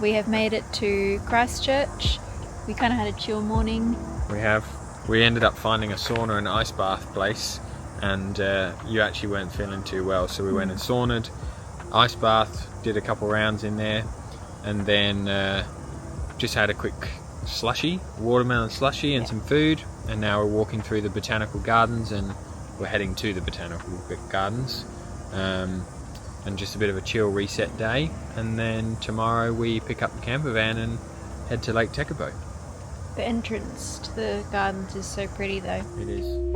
We have made it to Christchurch. We kind of had a chill morning. We ended up finding a sauna and ice bath place, and you actually weren't feeling too well, so we went and saunaed, ice bath, did a couple rounds in there, and then just had a quick slushy, watermelon slushy and some food, and now we're walking through the botanical gardens, and we're heading to the botanical gardens, and just a bit of a chill reset day, and then tomorrow we pick up the camper van and head to Lake Tekapo. The entrance to the gardens is so pretty though. It is.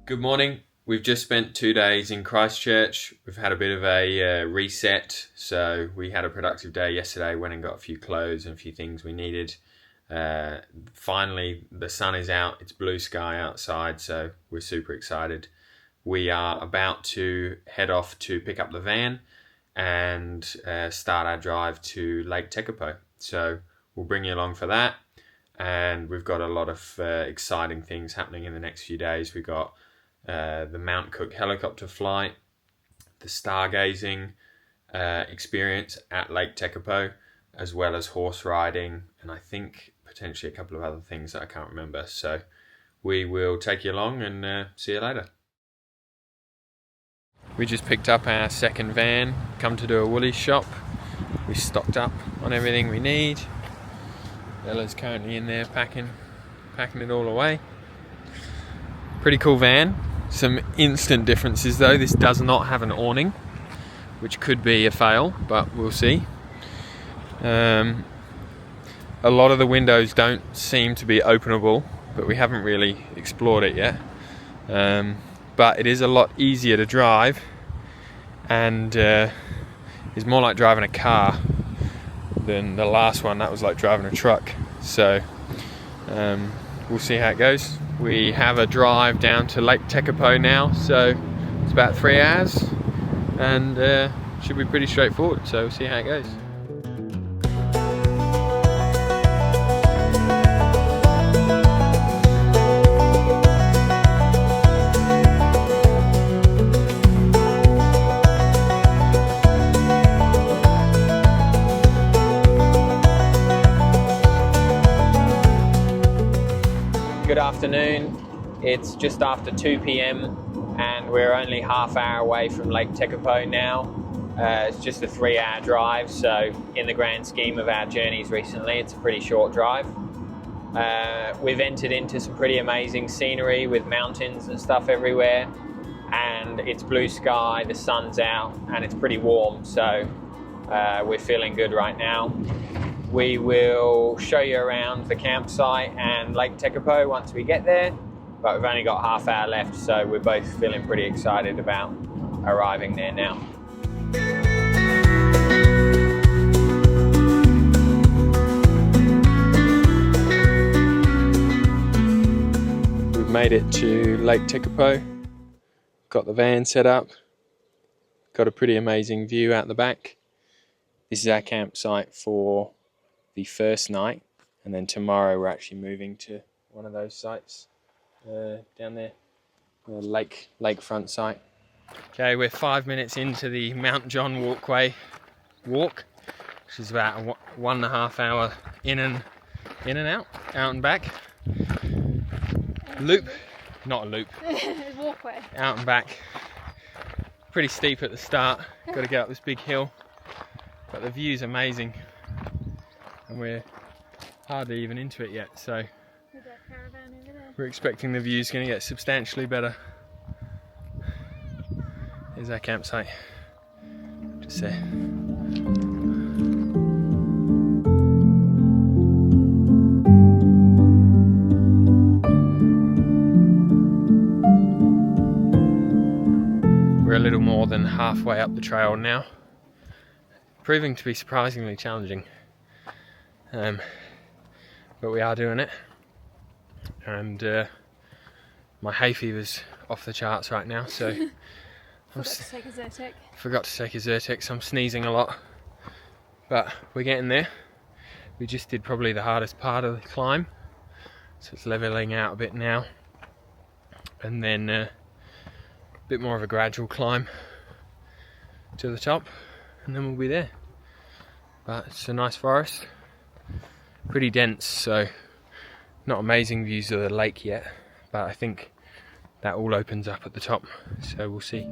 Good morning. We've just spent 2 days in Christchurch. We've had a bit of a reset, so we had a productive day yesterday, went and got a few clothes and a few things we needed. Finally, the sun is out, it's blue sky outside, so we're super excited. We are about to head off to pick up the van and start our drive to Lake Tekapo. So we'll bring you along for that, and we've got a lot of exciting things happening in the next few days. We've got the Mount Cook helicopter flight, the stargazing experience at Lake Tekapo, as well as horse riding, and I think potentially a couple of other things that I can't remember. So we will take you along and see you later. We just picked up our second van, come to do a woolly shop. We stocked up on everything we need. Bella's currently in there packing it all away. Pretty cool van. Some instant differences though. This does not have an awning, which could be a fail, but we'll see. A lot of the windows don't seem to be openable, but we haven't really explored it yet. But it is a lot easier to drive, and is more like driving a car than the last one. That was like driving a truck. So we'll see how it goes. We have a drive down to Lake Tekapo now, so it's about 3 hours, and should be pretty straightforward, so we'll see how it goes. Good afternoon. It's just after 2 p.m. and we're only half hour away from Lake Tekapo now. It's just a 3-hour drive, so in the grand scheme of our journeys recently, it's a pretty short drive. We've entered into some pretty amazing scenery with mountains and stuff everywhere, and it's blue sky, the sun's out, and it's pretty warm, so we're feeling good right now. We will show you around the campsite and Lake Tekapo once we get there, but we've only got half hour left, so we're both feeling pretty excited about arriving there now. We've made it to Lake Tekapo, got the van set up, got a pretty amazing view out the back. This is our campsite for the first night, and then tomorrow we're actually moving to one of those sites down there, the lakefront site. Okay, we're 5 minutes into the Mount John walk. which is about a 1.5 hour in and out and back. Loop, not a loop. Walkway. Out and back. Pretty steep at the start. Got to go up this big hill, but the view's amazing, and we're hardly even into it yet. So There's that caravan over there. we're expecting the view's going to get substantially better. Here's our campsite. Just there. We're a little more than halfway up the trail now, proving to be surprisingly challenging, but we are doing it, and my hay fever's off the charts right now, so Forgot to take a Zyrtec. forgot to take a Zyrtec, I'm sneezing a lot, but we're getting there. We just did probably the hardest part of the climb, so it's leveling out a bit now, and then a bit more of a gradual climb to the top, and then we'll be there. But it's a nice forest, pretty dense, so not amazing views of the lake yet, but I think that all opens up at the top, so we'll see.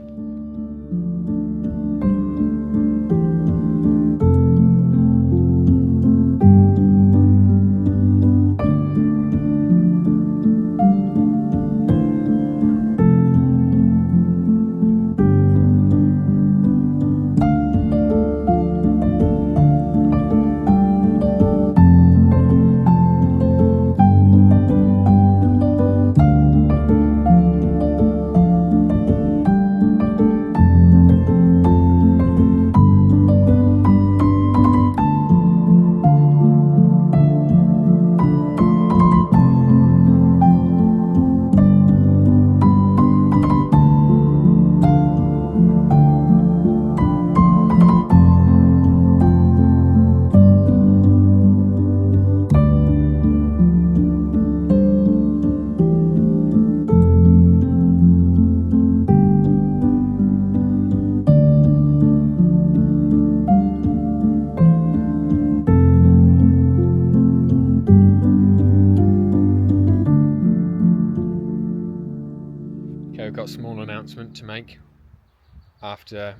We've got a small announcement to make after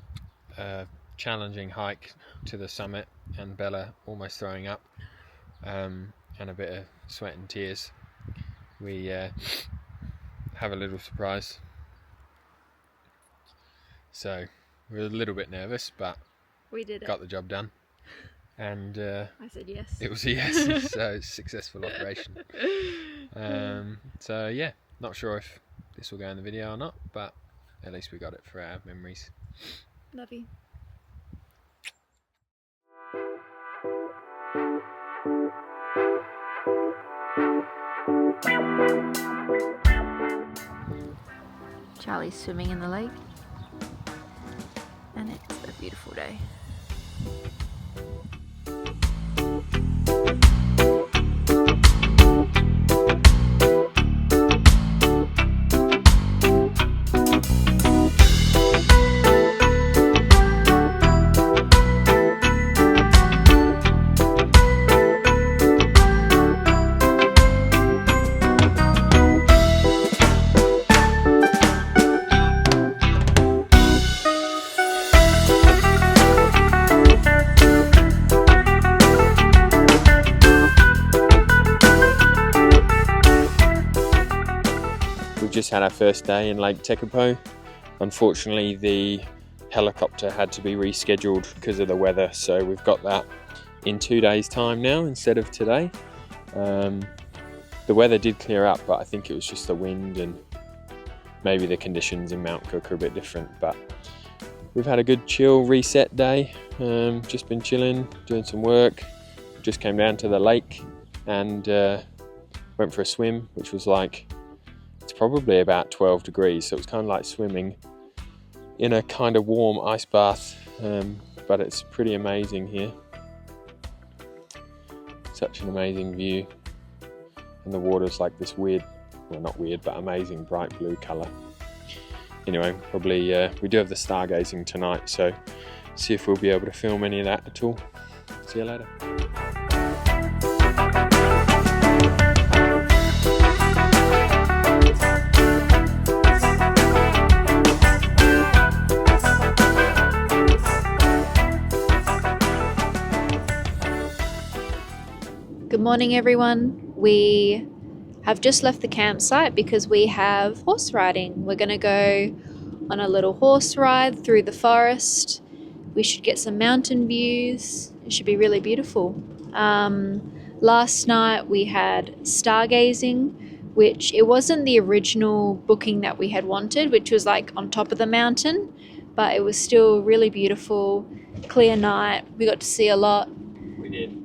a challenging hike to the summit and Bella almost throwing up, and a bit of sweat and tears. We have a little surprise, so we're a little bit nervous, but We did it. got the job done, and I said yes. it was a yes. So it's a successful operation. So yeah, not sure if this will go in the video or not, but at least we got it for our memories. Love you. Charlie's swimming in the lake, and it's a beautiful day. Just had our first day in Lake Tekapo. Unfortunately, the helicopter had to be rescheduled because of the weather, so we've got that in 2 days' time now instead of today. The weather did clear up, but I think it was just the wind and maybe the conditions in Mount Cook are a bit different. But we've had a good chill reset day. Just been chilling, doing some work. Just came down to the lake and went for a swim, which was like, it's probably about 12 degrees, so it's kind of like swimming in a kind of warm ice bath, but it's pretty amazing here. Such an amazing view, and the water's like this weird, well not weird, but amazing bright blue colour. Anyway, probably we do have the stargazing tonight, so see if we'll be able to film any of that at all. So See you later. Good morning, everyone. We have just left the campsite because we have horse riding. We're going to go on a little horse ride through the forest. We should get some mountain views. It should be really beautiful. Last night we had stargazing, which it wasn't the original booking that we had wanted, which was like on top of the mountain, but it was still really beautiful, clear night. We got to see a lot. We did.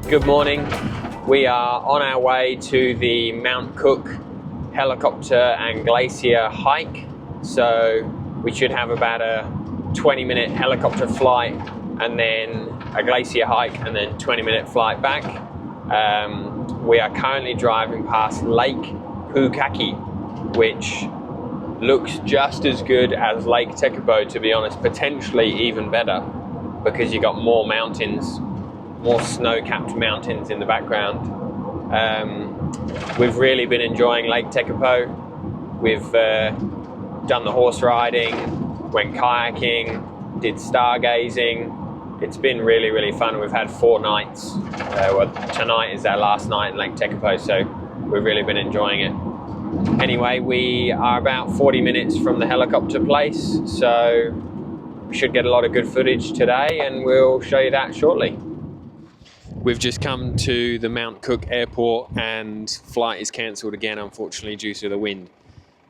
Good morning. We are on our way to the Mount Cook helicopter and glacier hike. So we should have about a 20-minute helicopter flight and then a glacier hike and then 20-minute flight back. We are currently driving past Lake Tekapo, which looks just as good as Lake Tekapo, to be honest, potentially even better, because you got more mountains, more snow-capped mountains in the background. We've really been enjoying Lake Tekapo. We've done the horse riding, went kayaking, did stargazing. It's been really, really fun. We've had 4 nights. Well, tonight is our last night in Lake Tekapo, so we've really been enjoying it. Anyway, we are about 40 minutes from the helicopter place, so we should get a lot of good footage today, and we'll show you that shortly. We've just come to the Mount Cook airport and flight is cancelled again, unfortunately, due to the wind.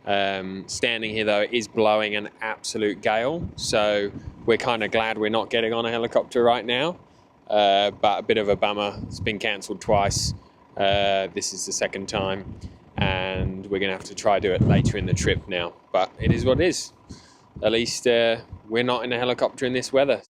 Standing here though, it is blowing an absolute gale, so we're kind of glad we're not getting on a helicopter right now, but a bit of a bummer. It's been cancelled twice. This is the second time, and we're gonna have to try do it later in the trip now, but it is what it is. At least we're not in a helicopter in this weather.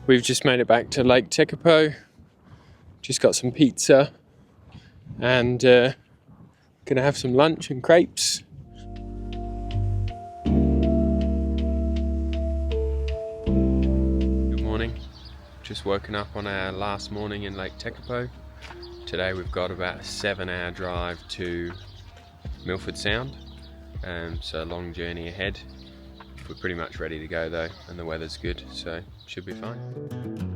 We've just made it back to Lake Tekapo, just got some pizza and gonna have some lunch and crepes. Good morning, just woken up on our last morning in Lake Tekapo. Today we've got about a 7-hour drive to Milford Sound, so a long journey ahead. We're pretty much ready to go though, and the weather's good, so should be fine.